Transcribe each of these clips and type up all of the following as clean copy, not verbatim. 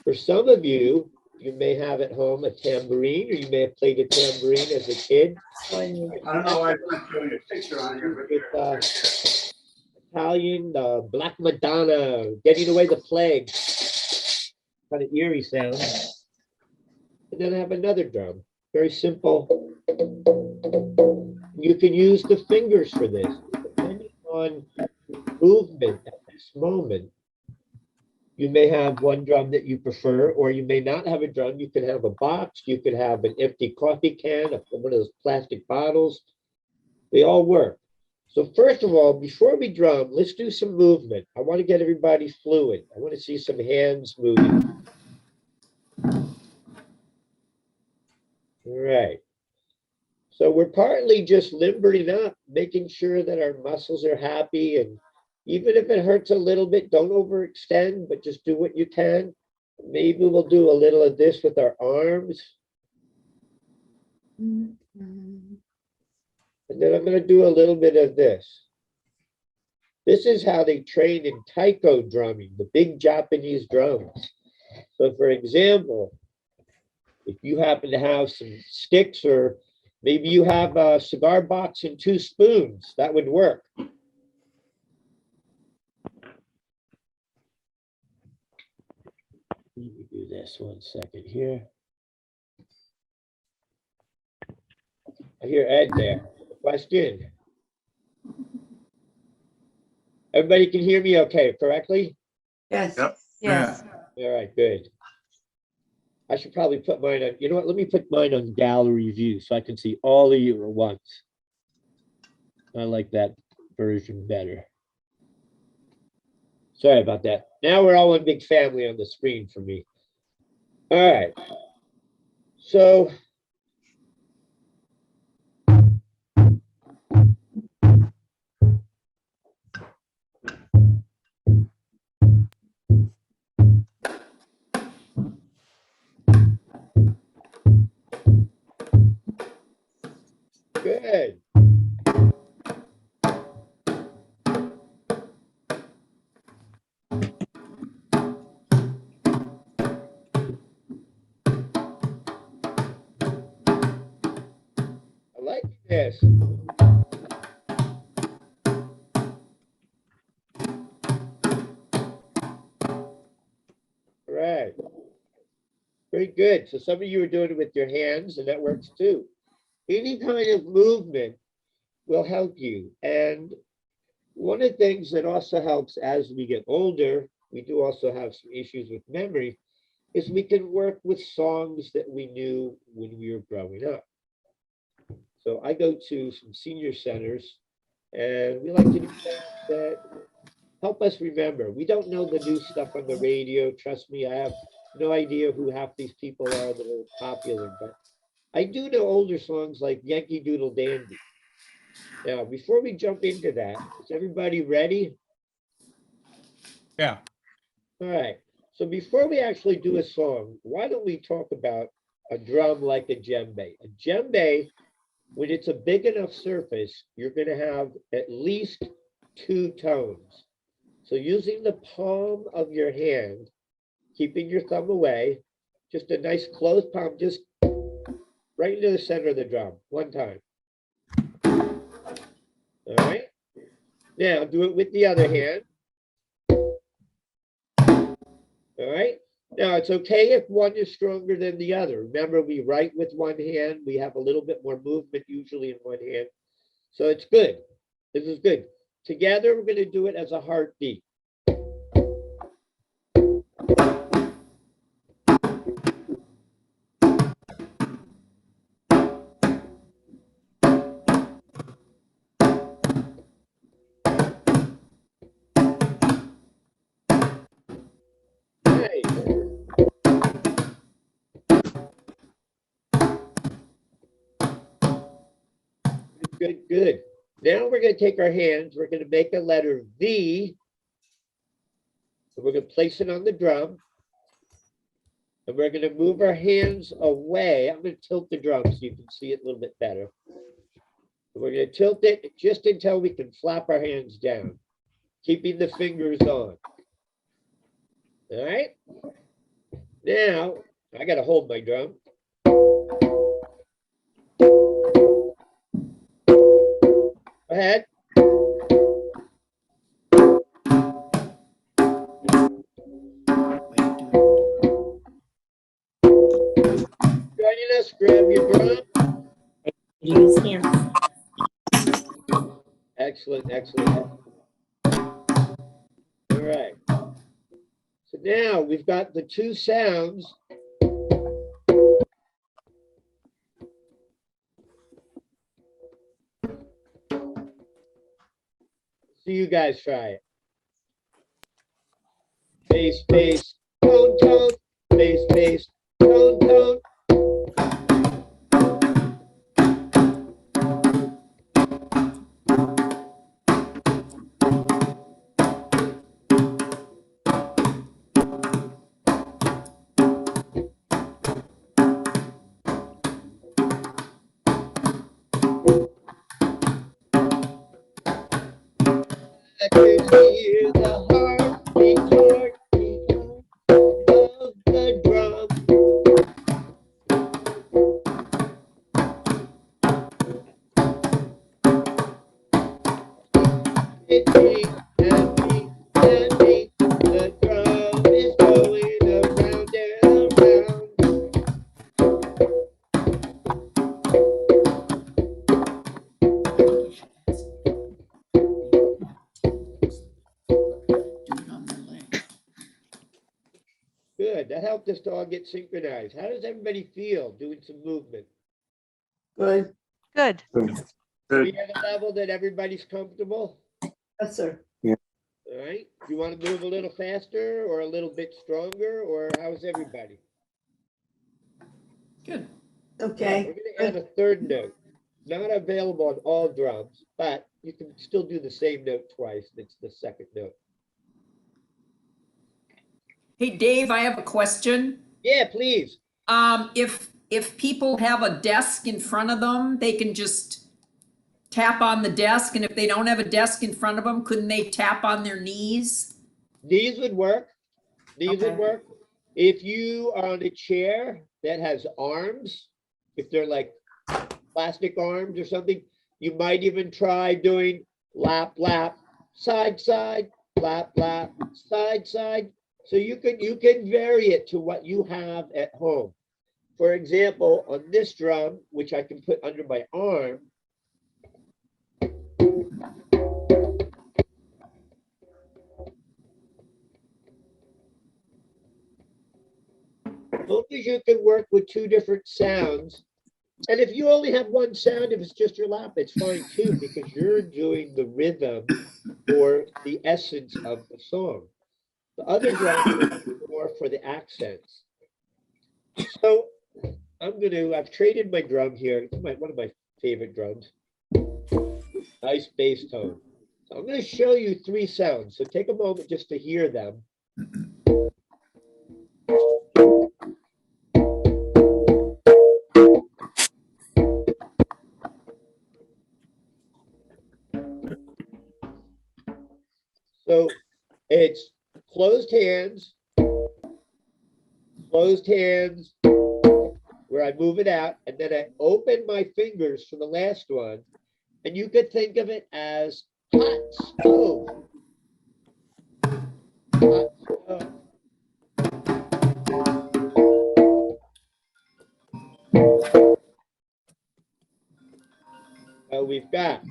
For some of you, you may have at home a tambourine, or you may have played a tambourine as a kid. I don't know why I'm not showing a picture on here, but Italian, Black Madonna, Getting Away the Plague. Kind of eerie sound. And then I have another drum, very simple. You can use the fingers for this, depending on movement at this moment. You may have one drum that you prefer, or you may not have a drum. You can have a box, you could have an empty coffee can, one of those plastic bottles. They all work. So first of all, before we drum, let's do some movement. I want to get everybody fluid. I want to see some hands moving. All right. So we're partly just limbering up, making sure that our muscles are happy. And even if it hurts a little bit, don't overextend, but just do what you can. Maybe we'll do a little of this with our arms. And then I'm going to do a little bit of this. This is how they train in taiko drumming, the big Japanese drums. So for example, if you happen to have some sticks, or maybe you have a cigar box and 2 spoons, that would work. Let me do this 1 second here. I hear Ed there. Question. Everybody can hear me okay, correctly? Yes. Yep. Yes. All right, good. I should probably put mine on, you know what, let me put mine on gallery view so I can see all of you at once. I like that version better. Sorry about that. Now we're all one big family on the screen for me. All right. So good. I like this. All right. Very good. So some of you are doing it with your hands, and that works too. Any kind of movement will help you. And one of the things that also helps as we get older, we do also have some issues with memory, is we can work with songs that we knew when we were growing up. So I go to some senior centers, and we like to do things that help us remember. We don't know the new stuff on the radio. Trust me, I have no idea who half these people are that are popular, but I do know older songs like Yankee Doodle Dandy. Now, before we jump into that, is everybody ready? Yeah. All right. So before we actually do a song, why don't we talk about a drum like a djembe? A djembe, when it's a big enough surface, you're going to have at least 2 tones. So using the palm of your hand, keeping your thumb away, just a nice closed palm, just right into the center of the drum, 1 time. All right. Now do it with the other hand. All right. Now it's okay if one is stronger than the other. Remember, we write with 1 hand. We have a little bit more movement usually in 1 hand. So it's good. This is good. Together, we're going to do it as a heartbeat. Good, good. Now we're going to take our hands, we're going to make a letter V, and we're going to place it on the drum, and we're going to move our hands away. I'm going to tilt the drum so you can see it a little bit better. And we're going to tilt it just until we can flap our hands down, keeping the fingers on. All right? Now, I gotta hold my drum. Go ahead. Joining us, grab your drum. Use hands. Excellent, excellent. All right. So now we've got the two sounds. So you guys try it. Bass, bass, tone, tone, bass, bass, tone, tone. I can hear the heartbeat, heartbeat of the drum. It beat and beat and beat. The drum is going around and around. Good. That helped us to all get synchronized. How does everybody feel doing some movement? Good. Good. Are Good. we at a level that everybody's comfortable? Yes, sir. All right. You want to move a little faster or a little bit stronger, or how's everybody? Good. We're Okay. going to add a third note. Not available on all drums, but you can still do the same note twice. It's the second note. Hey, Dave, I have a question. Yeah, please. If people have a desk in front of them, they can just tap on the desk, and if they don't have a desk in front of them, couldn't they tap on their knees? These would work. These would Okay. work. If you are on a chair that has arms, if they're like plastic arms or something, you might even try doing lap, lap, side, side, lap, lap, side, side. So you can vary it to what you have at home. For example, on this drum, which I can put under my arm, as long as you can work with two different sounds. And if you only have one sound, if it's just your lap, it's fine too, because you're doing the rhythm or the essence of the song. The other drum is more for the accents. So I've traded my drum here. It's one of my favorite drums. Nice bass tone. So I'm gonna show you three sounds. So take a moment just to hear them. So it's closed hands, where I move it out, and then I open my fingers for the last one. And you could think of it as hot stove. Hot stove. So we've got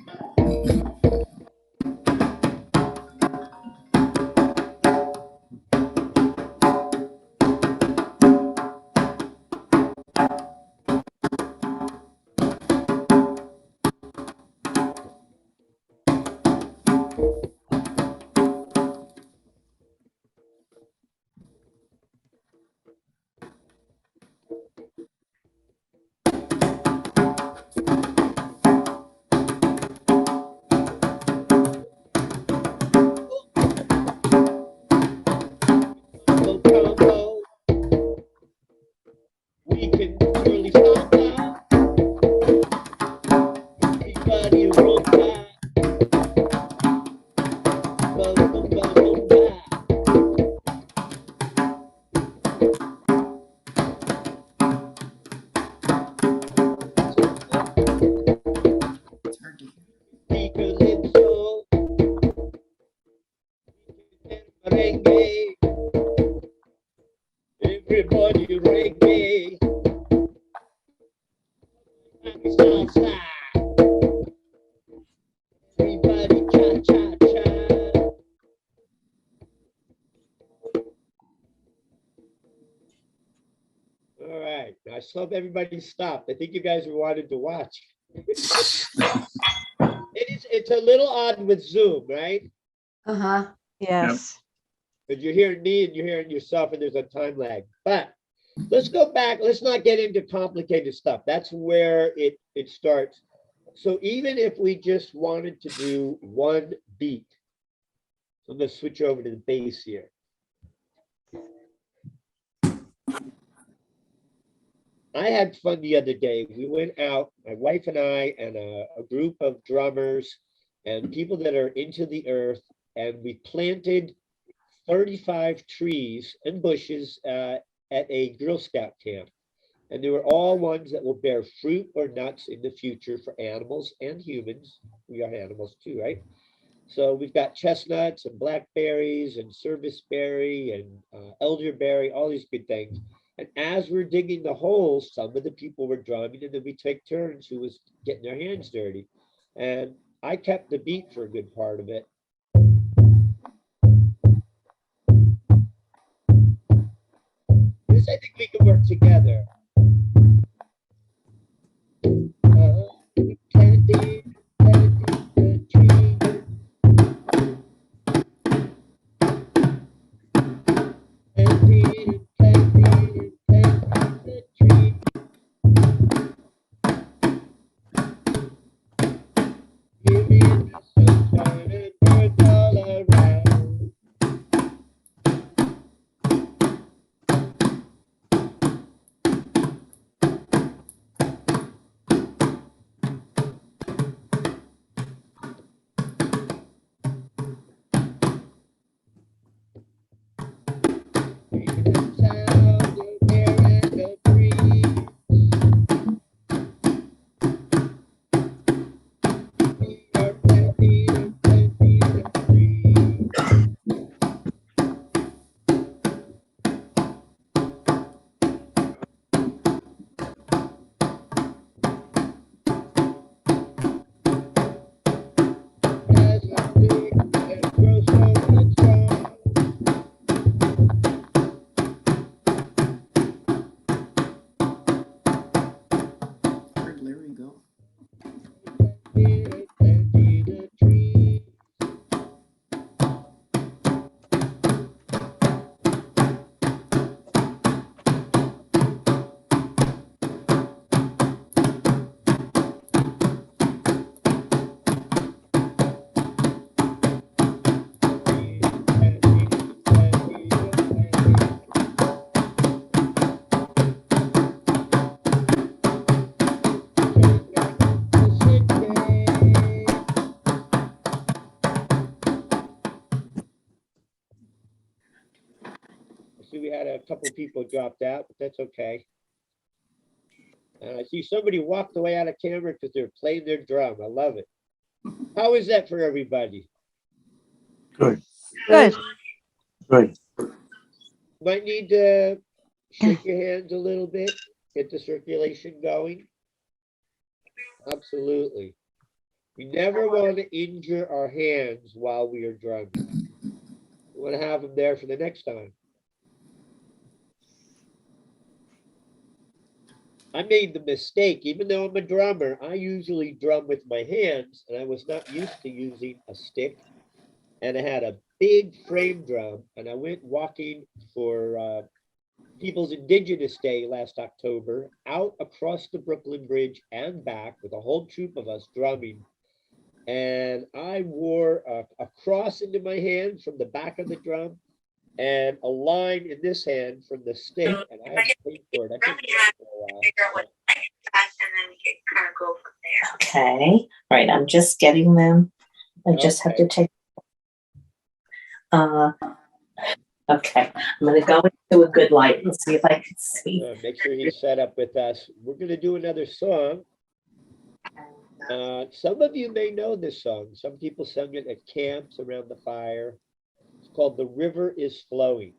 y calypso, merengue, everybody reggae, salsa, everybody cha-cha-cha. All right, I saw everybody stopped. I think you guys wanted to watch. It's a little odd with Zoom, right? Uh-huh. Yes. Because you're hearing me and you're hearing yourself and there's a time lag. But let's go back. Let's not get into complicated stuff. That's where it starts. So even if we just wanted to do one beat, so I'm going to switch over to the bass here. I had fun the other day. We went out, my wife and I, and a group of drummers and people that are into the earth, and we planted 35 trees and bushes at a Girl Scout camp. And they were all ones that will bear fruit or nuts in the future for animals and humans. We are animals too, right? So we've got chestnuts and blackberries and serviceberry and elderberry, all these good things. And as we're digging the holes, some of the people were drumming, and then we take turns who was getting their hands dirty. And I kept the beat for a good part of it. This, I think we can work together. Planting the tree. Planting the tree. Giving the sunshine and birds all around. Even the sound of air and the breeze. We are planting the tree. As I dig and grow so much strong. Where'd Larry go? Planting the tree. I see we had a couple people dropped out, but that's okay. I see somebody walked away out of camera because they're playing their drum. I love it. How is that for everybody? Good, Good. good. Might need to shake your hands a little bit, get the circulation going. Absolutely. We never want to injure our hands while we are drumming. We want to have them there for the next time. I made the mistake, even though I'm a drummer, I usually drum with my hands, and I was not used to using a stick. And I had a big frame drum, and I went walking for People's Indigenous Day last October, out across the Brooklyn Bridge and back with a whole troop of us drumming. And I wore a cross into my hand from the back of the drum and a line in this hand from the stick. And I had to pay for it. I think for a while. Okay, all right, I'm just getting them. I just have to take. Okay, I'm gonna go into a good light and see if I can see. Make sure he's set up with us. We're gonna do another song. Some of you may know this song. Some people sing it at camps around the fire. It's called "The River is Flowing."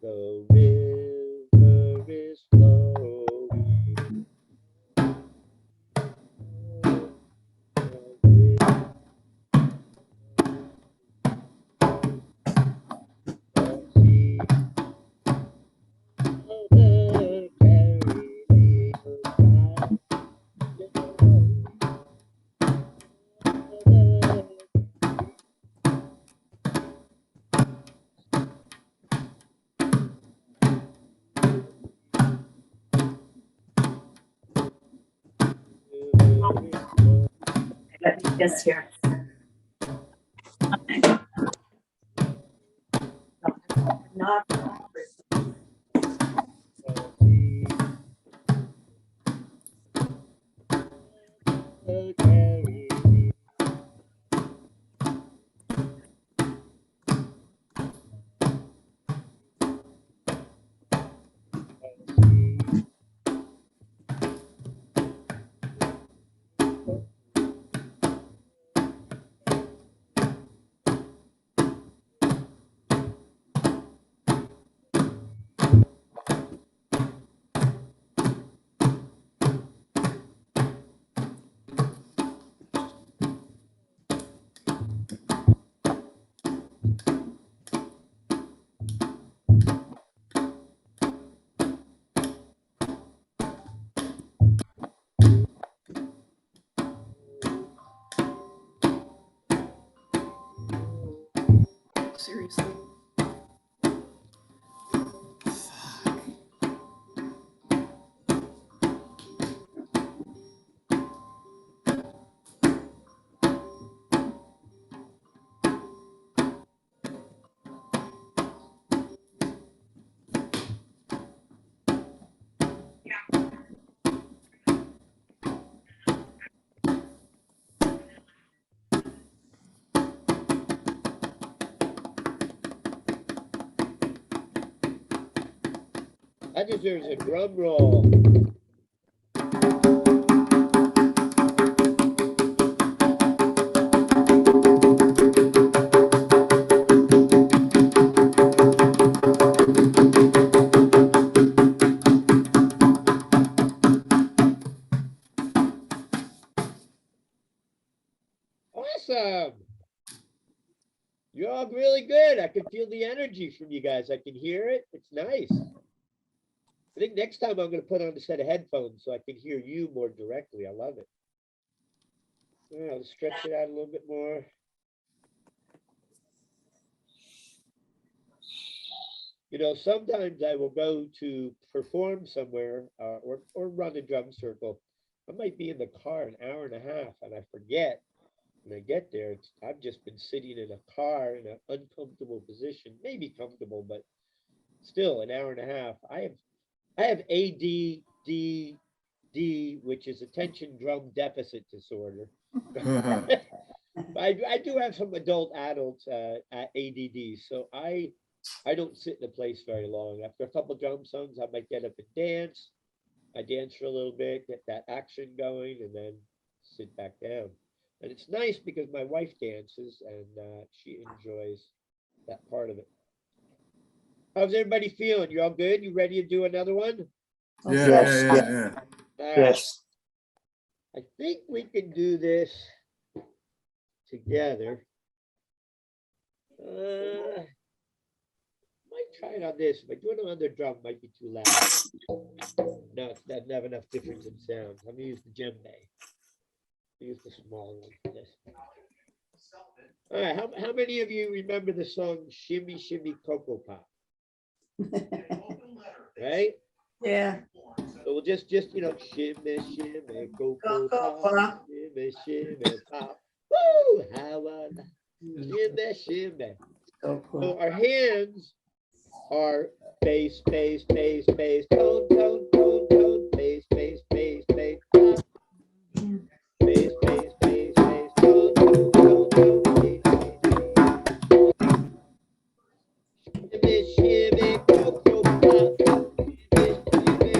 The river is flowing. Let me guess here. Not. Seriously? That deserves a drum roll. Awesome. You're all really good. I can feel the energy from you guys. I can hear it. It's nice. I think next time I'm going to put on a set of headphones so I can hear you more directly. I love it. Yeah, I'll stretch it out a little bit more. You know, sometimes I will go to perform somewhere or run a drum circle. I might be in the car an hour and a half and I forget. When I get there, I've just been sitting in a car in an uncomfortable position, maybe comfortable, but still an hour and a half. I have ADD, which is attention drum deficit disorder. I do have some adult ADD, so I don't sit in a place very long. After a couple drum songs, I might get up and dance. I dance for a little bit, get that action going, and then sit back down. And it's nice because my wife dances and she enjoys that part of it. How's everybody feeling? You all good? You ready to do another one? Yes. All right. Yes. I think we can do this together. Might try it on this. If I do it on the drum, it might be too loud. No, it doesn't have enough difference in sound. I'm gonna use the djembe. Use the small one for this. All right, how many of you remember the song Shimmy Shimmy Cocoa Pop? Right? Yeah. So we'll just shimmy shimmy cocoa pop, shimmy shimmy pop. Woo! How I like shimmy. So our hands are bass, bass, bass, bass, tone, tone, tone, tone, bass, bass, bass, bass, pop. Bass, bass, bass, bass, tone, tone, tone, tone, bass, bass. Shimmy, shimmy, cocoa pop. Shimmy, shimmy.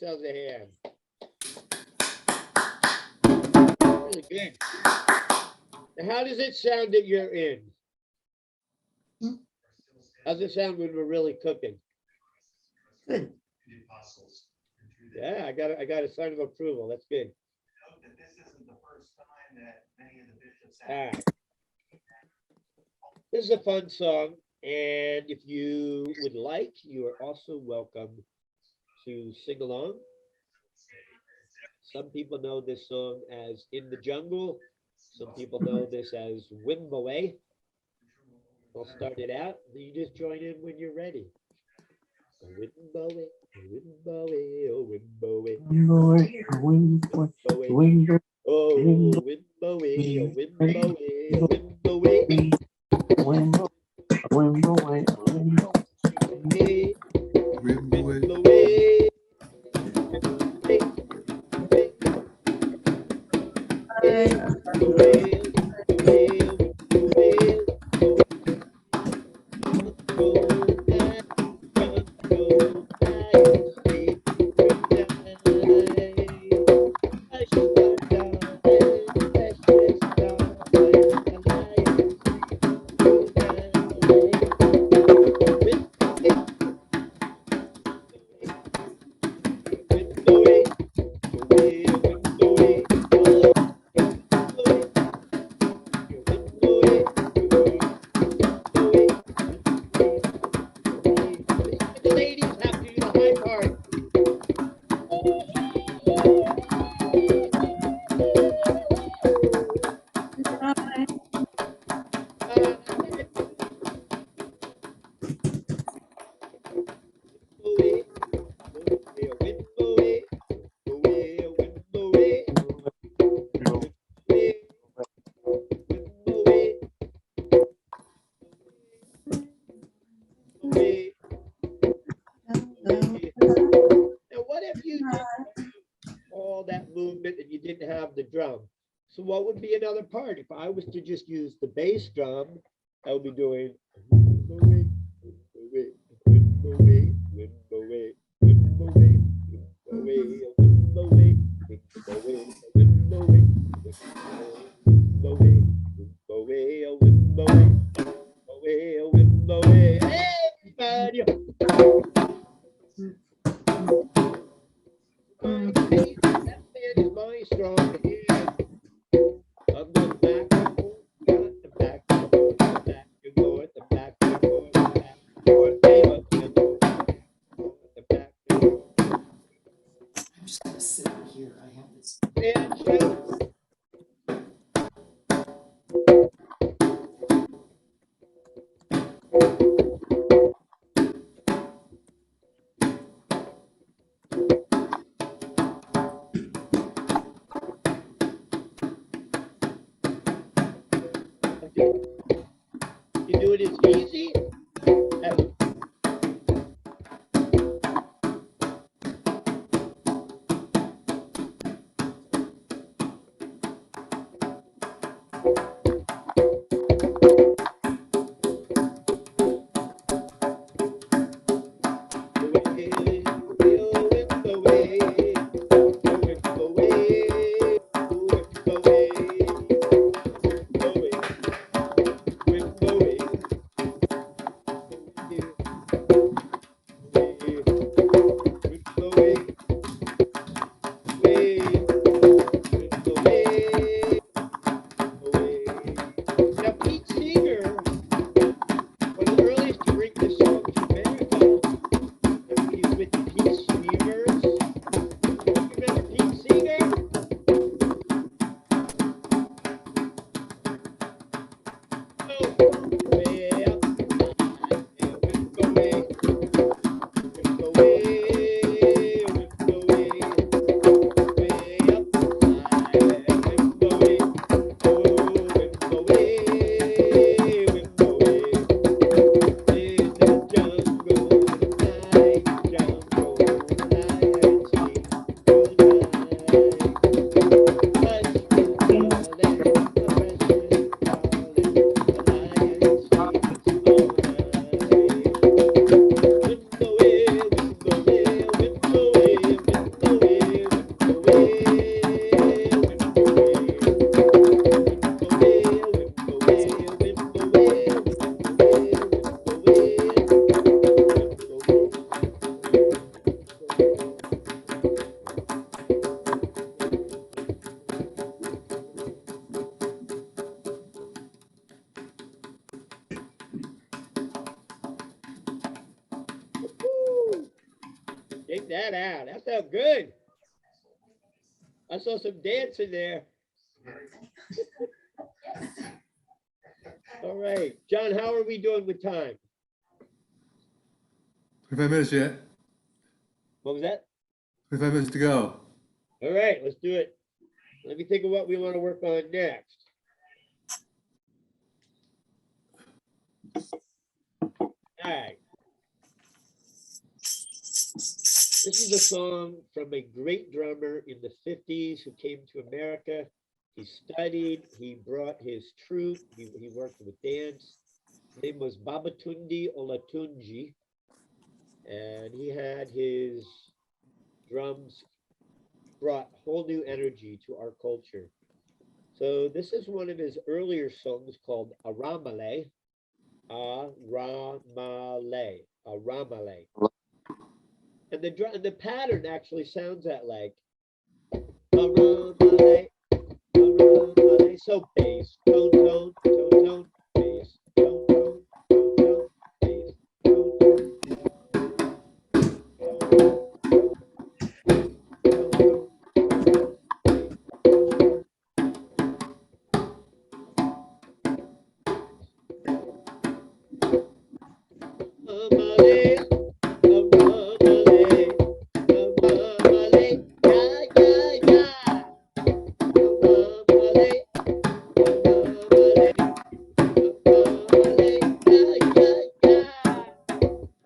yourselves a hand. Really good. Now, how does it sound that you're in? How's it sound when we're really cooking? Good. Yeah, I got a sign of approval. That's good. All right. This is a fun song, and if you would like, you are also welcome to sing along. Some people know this song as In the Jungle. Some people know this as Wimboe. I'll start it out. You just join in when you're ready. Wimboe, Wimboe, oh Wimboe. Wimboe. Oh, Wimboe, oh Wimboe, oh Wimboe. The ladies have to do the high part. Now, what if you did all that movement and you didn't have the drum? So what would be another part? If I was to just use the bass drum, I would be doing everybody. That man is my strong hand. I'm the back and forth, got the back and forth, the back and forth, the back and forth, the back and forth, hey, up and forth, the back and forth. I'm just gonna sit here. I have this. And shout. You do it as easy as Take that out. That felt good. I saw some dancing there. All right, John, how are we doing with time? 25 minutes yet. What was that? 25 minutes to go. All right, let's do it. Let me think of what we want to work on next. All right. This is a song from a great drummer in the 50s who came to America. He studied, he brought his troupe, he worked with dance. His name was Babatunde Olatunji, and he had his drums brought whole new energy to our culture. So this is one of his earlier songs called Aramale. Aramale. Aramale. And the pattern actually sounds that like Aramale. Aramale. So bass, tone, tone, tone, tone, bass, tone, tone, tone, tone, bass, tone, tone, Aramale. Aramale. Aramale. Yeah, yeah, yeah.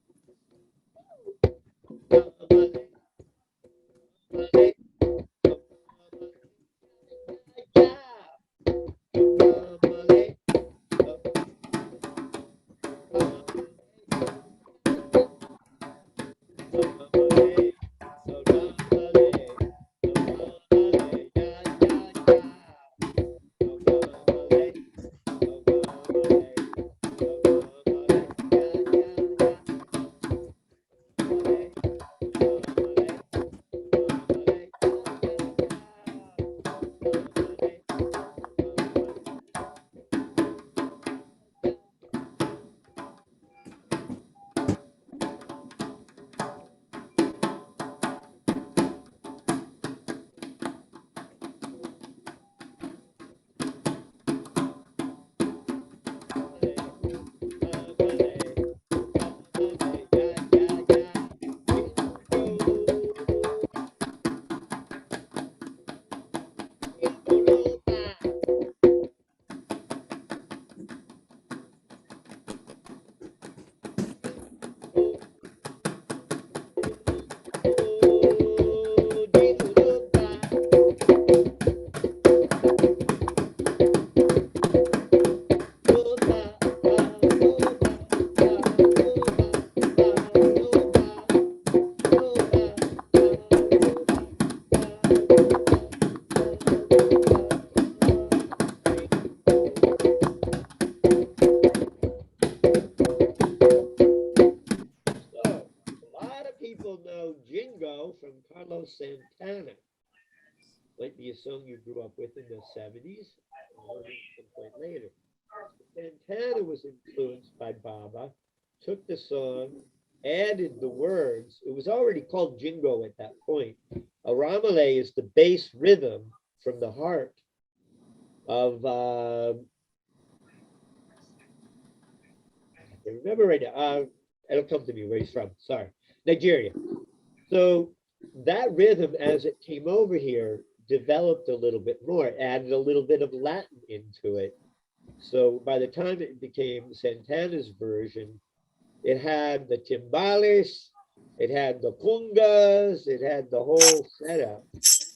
Aramale. Aramale. Aramale. Yeah, yeah, yeah. So, a lot of people know Jingo from Carlos Santana. Might be a song you grew up with in the 70s, or some point later. Santana was influenced by Baba, took the song, added the words. It was already called Jingo at that point. Aramale is the bass rhythm from the heart of, I can't remember right now. It'll come to me where he's from. Sorry. Nigeria. So that rhythm, as it came over here, developed a little bit more, added a little bit of Latin into it. So by the time it became Santana's version, it had the timbales, it had the pungas, it had the whole setup.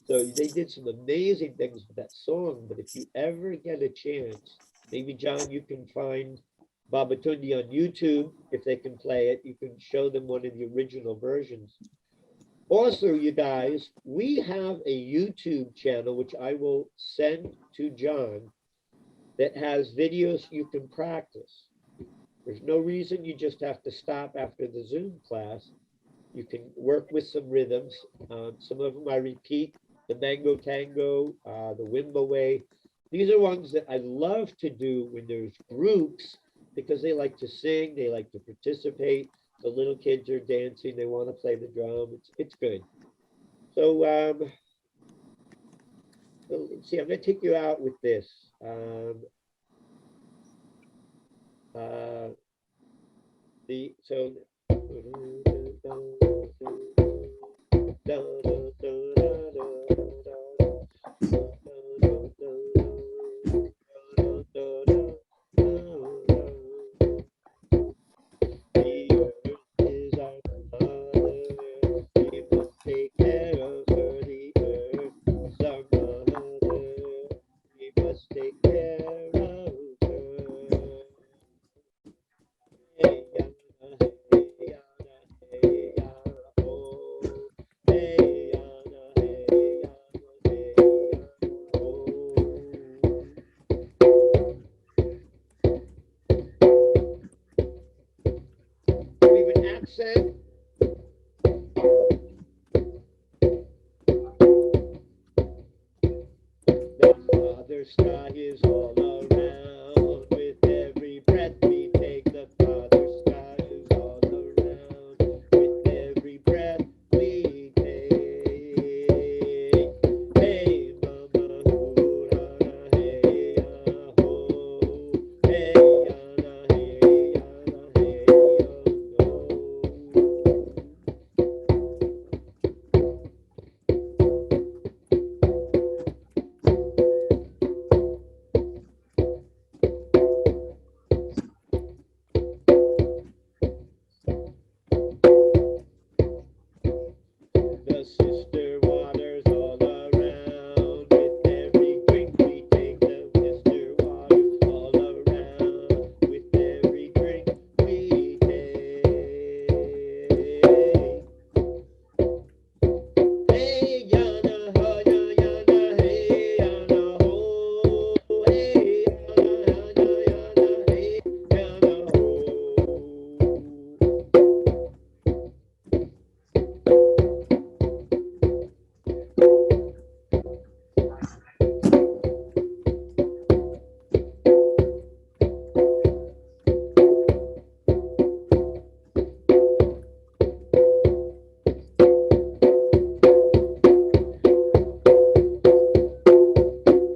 So they did some amazing things with that song. But if you ever get a chance, maybe John, you can find Babatunde on YouTube. If they can play it, you can show them one of the original versions. Also, you guys, we have a YouTube channel, which I will send to John, that has videos you can practice. There's no reason you just have to stop after the Zoom class. You can work with some rhythms. Some of them I repeat, the Mango Tango, the Wimbo Way. These are ones that I love to do when there's groups because they like to sing, they like to participate. The little kids are dancing, they want to play the drum. It's good. So, so let's see, I'm going to take you out with this. So accent. The Father sky is all around. With every breath we take, the Father sky is all around. With every breath we take. Hey, mama, hoo-ra-ra, hey, ah-ho. Hey, yana, hey, yana, hey, the sister waters all around. With every drink we take, the sister waters all around. With every drink we take. Hey, yana, ha, ya, yana, hey, yana, ho. Hey, yana, ha, ya, yana, hey, yana, ho.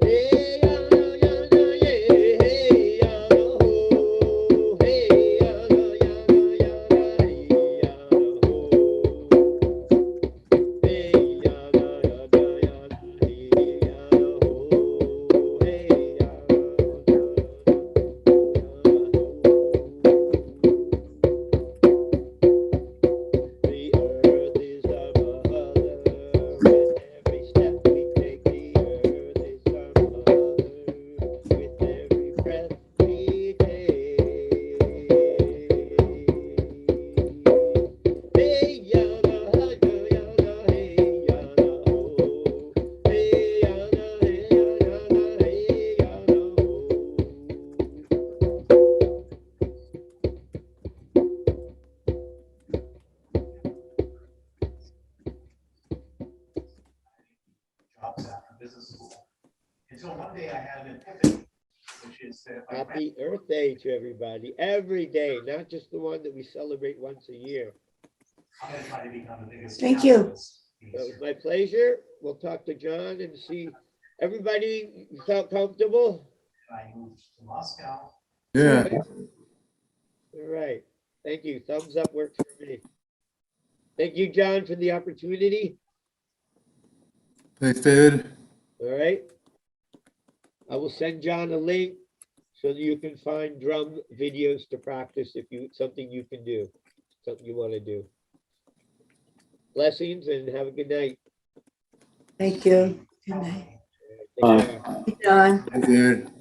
Hey, yana, yana, yeah, hey, yana, ho. Hey, yana, yana, yana, hey, yana, ho. Hey, yana, yana, yana, hey, yana, ho. Hey, yana, The earth is our mother. With every step we take, the earth is our mother. With every breath we take. Hey, yana, ha, yana, hey, yana, ho. Hey, yana, hey, yana, hey, yana, ho. Jobs after business school. Until one day I had an epiphany, which is that if I Happy Earth Day to everybody, every day, not just the one that we celebrate once a year. I'm gonna try to become the biggest. Thank you. capitalist That piece. was my pleasure. We'll talk to John and see everybody felt comfortable. And I moved to Moscow. Yeah. All right. Thank you. Thumbs up works for me. Thank you, John, for the opportunity. Thanks, David. All right. I will send John a link so that you can find drum videos to practice if you something you can do, something you want to do. Blessings and have a good night. Thank you. Good night. Take care. John. Thanks, David.